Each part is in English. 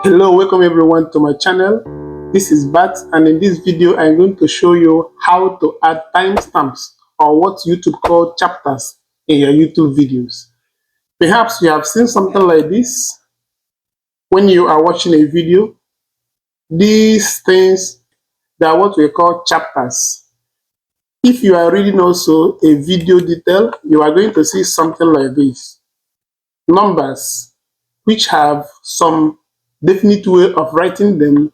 Hello, welcome everyone to my channel. This is Bat, and in this video I'm going to show you how to add timestamps, or what YouTube call chapters, in your YouTube videos. Perhaps you have seen something like this when you are watching a video. These things, they are what we call chapters. If you are reading also a video detail, you are going to see something like this. Numbers, which have some definite way of writing them.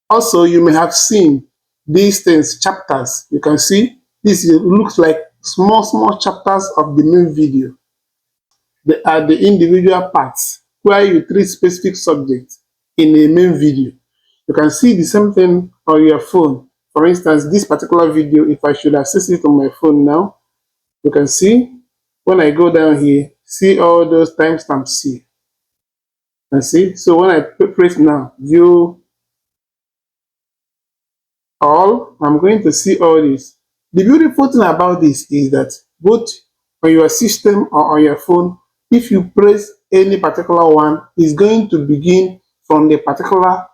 Also, you may have seen these things, chapters. You can see this looks like small chapters of the main video. They are the individual parts where you treat specific subjects in a main video. You can see the same thing on your phone. For instance, this particular video, if I should access it on my phone now, you can see when I go down here, see all those timestamps here. And see, so when I press now, view all, I'm going to see all this. The beautiful thing about this is that both on your system or on your phone, if you press any particular one, it's going to begin from the particular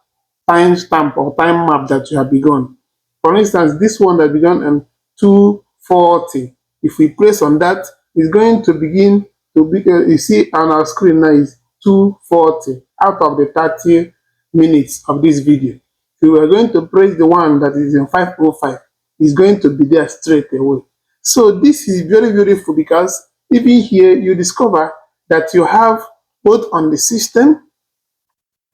timestamp or time map that you have begun. For instance, this one that began on 2:40. If we press on that, it's going to begin to be, you see on our screen now is 2:40 out of the 30 minutes of this video. If we are going to press the one that is in 5:05, it's going to be there straight away. So this is very beautiful, because even here you discover that you have both on the system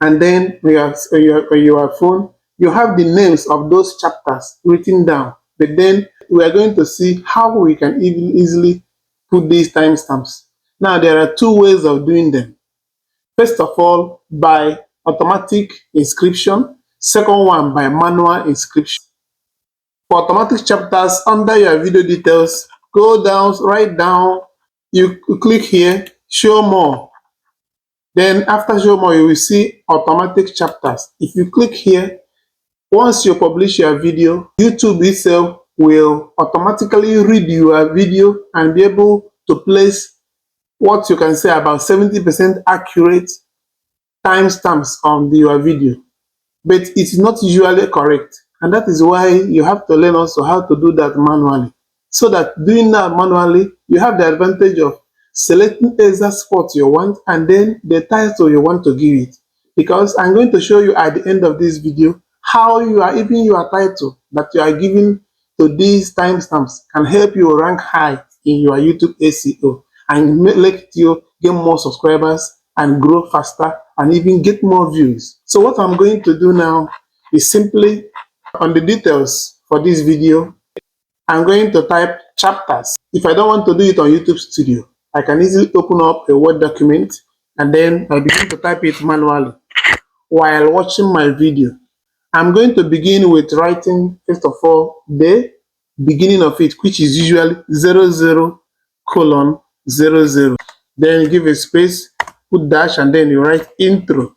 and then on your phone, you have the names of those chapters written down. But then we are going to see how we can easily put these timestamps. Now there are two ways of doing them. First of all, by automatic inscription. Second one, by manual inscription. For automatic chapters, under your video details, go down, write down, you click here, show more. Then after show more, you will see automatic chapters. If you click here, once you publish your video, YouTube itself will automatically read your video and be able to place what you can say about 70% accurate timestamps on your video. But it's not usually correct, and that is why you have to learn also how to do that manually. So that doing that manually, you have the advantage of selecting exact spot you want and then the title you want to give it. Because I'm going to show you at the end of this video how even your title that you are giving to these timestamps can help you rank high in your YouTube SEO and let you get more subscribers and grow faster and even get more views. So what I'm going to do now is simply on the details for this video, I'm going to type chapters. If I don't want to do it on YouTube Studio, I can easily open up a Word document and then I begin to type it manually while watching my video. I'm going to begin with writing, first of all, the beginning of it, which is usually 00:00. Then give a space, put dash, and then you write intro.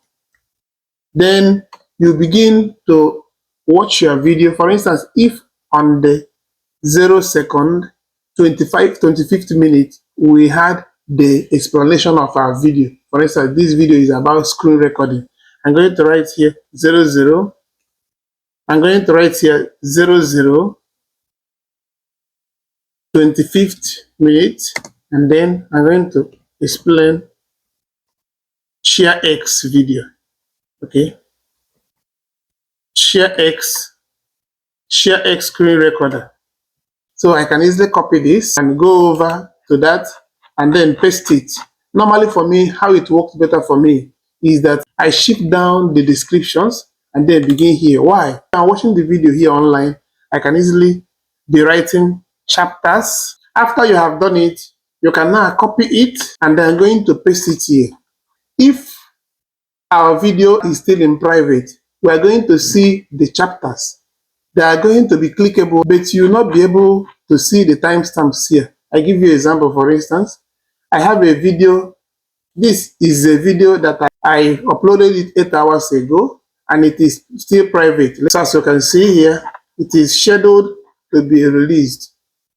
Then you begin to watch your video. For instance, if on the 0-second, 25th minute, we had the explanation of our video. For instance, this video is about screen recording. I'm going to write here 00. I'm going to write here 25th minute, and then I'm going to explain share X video. Okay, share X screen recorder. So I can easily copy this and go over to that and then paste it. Normally for me, how it works better for me is that I shift down the descriptions and then begin here. Why? I'm watching the video here online. I can easily be writing chapters. After you have done it, you can now copy it and then going to paste it here. If our video is still in private, we are going to see the chapters. They are going to be clickable, but you will not be able to see the timestamps here. I give you an example. For instance, I have a video. This is a video that I uploaded it 8 hours ago, and it is still private. So as you can see here, it is scheduled to be released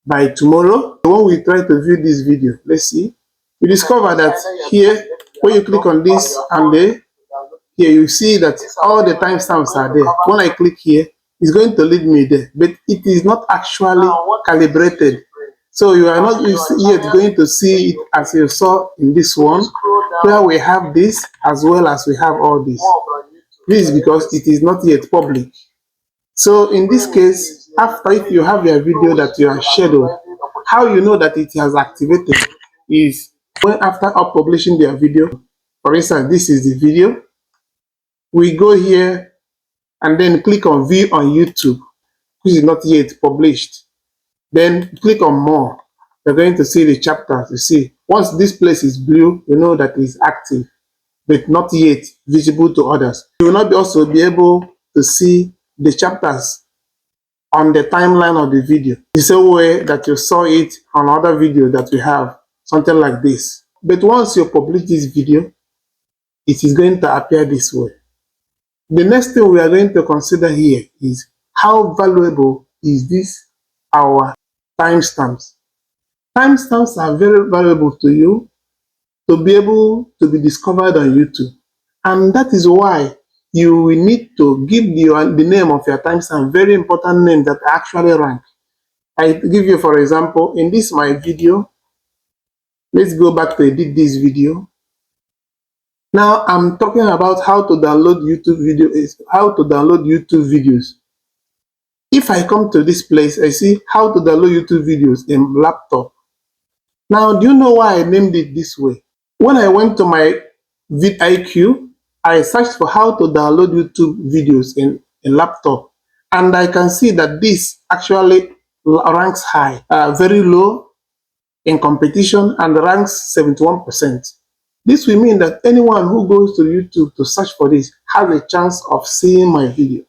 by tomorrow. When we try to view this video, let's see. You discover that here, when you click on this and here, you see that all the timestamps are there. When I click here, it's going to lead me there, but it is not actually calibrated. So you are not yet going to see it as you saw in this one, where we have this as well as we have all this. This is because it is not yet public. So in this case, after if you have your video that you are scheduled, how you know that it has activated is when after publishing their video, for instance, this is the video, we go here and then click on view on YouTube, which is not yet published. Then click on more. You're going to see the chapters. You see, once this place is blue, you know that it's active, but not yet visible to others. You will not also be able to see the chapters on the timeline of the video, the same way that you saw it on other video that we have, something like this. But once you publish this video, it is going to appear this way. The next thing we are going to consider here is how valuable is this our timestamps. Timestamps are very valuable to you to be able to be discovered on YouTube. And that is why you will need to give the name of your timestamp, very important name that actually rank. I give you, for example, in this my video, let's go back to edit this video. Now I'm talking about how to download YouTube videos. If I come to this place, I see how to download YouTube videos in laptop. Now, do you know why I named it this way? When I went to my VidIQ, I searched for how to download YouTube videos in laptop, and I can see that this actually ranks high, very low in competition, and ranks 71%. This will mean that anyone who goes to YouTube to search for this has a chance of seeing my video,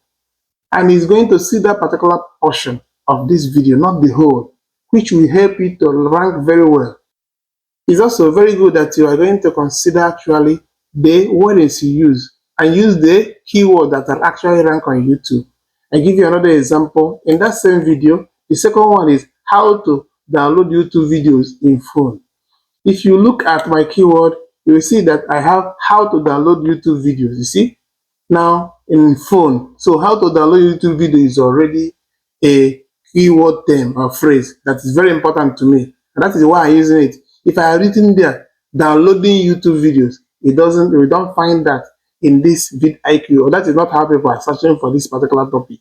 and is going to see that particular portion of this video, not the whole, which will help you to rank very well. It's also very good that you are going to consider actually the words you use and use the keyword that are actually ranked on YouTube. I give you another example. In that same video, the second one is how to download YouTube videos in phone. If you look at my keyword, you will see that I have how to download YouTube videos. You see? Now in phone. So how to download YouTube video is already a keyword term or phrase that is very important to me. And that is why I'm using it. If I have written there downloading YouTube videos, we don't find that in this VidIQ, or that is not how people are searching for this particular topic.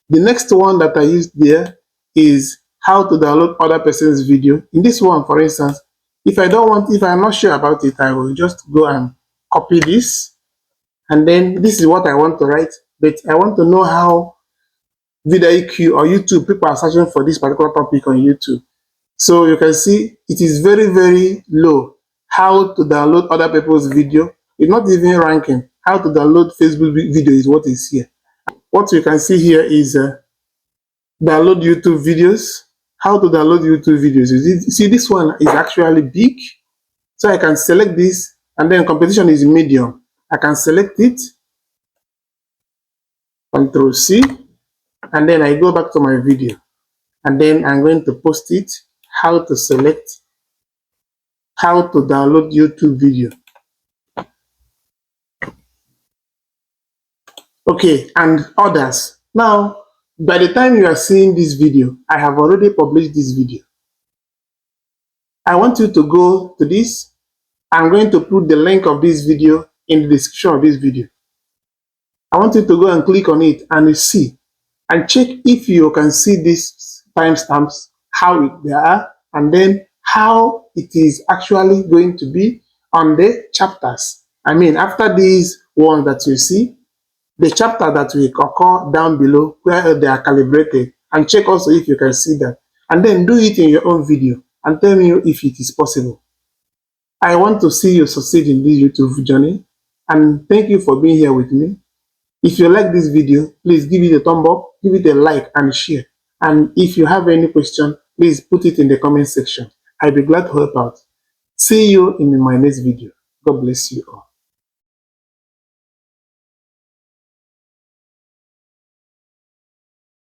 The next one that I used there is how to download other person's video. In this one, for instance, if I'm not sure about it, I will just go and copy this, and then this is what I want to write, but I want to know how VidIQ or YouTube people are searching for this particular topic on YouTube. So you can see it is very, very low. How to download other people's video. It's not even ranking. How to download Facebook video is what is here. What you can see here is download YouTube videos. How to download YouTube videos. You see this one is actually big. So I can select this, and then competition is medium. I can select it, Control C, and then I go back to my video. And then I'm going to post it. How to select, how to download YouTube video. Okay, and others. Now, by the time you are seeing this video, I have already published this video. I want you to go to this. I'm going to put the link of this video in the description of this video. I want you to go and click on it and see and check if you can see these timestamps, how they are, and then how it is actually going to be on the chapters. I mean, after these ones that you see, the chapter that will occur down below where they are calibrated, and check also if you can see that. And then do it in your own video and tell me if it is possible. I want to see you succeed in this YouTube journey, and thank you for being here with me. If you like this video, please give it a thumb up, give it a like and share. And if you have any question, please put it in the comment section. I'll be glad to help out. See you in my next video. God bless you all.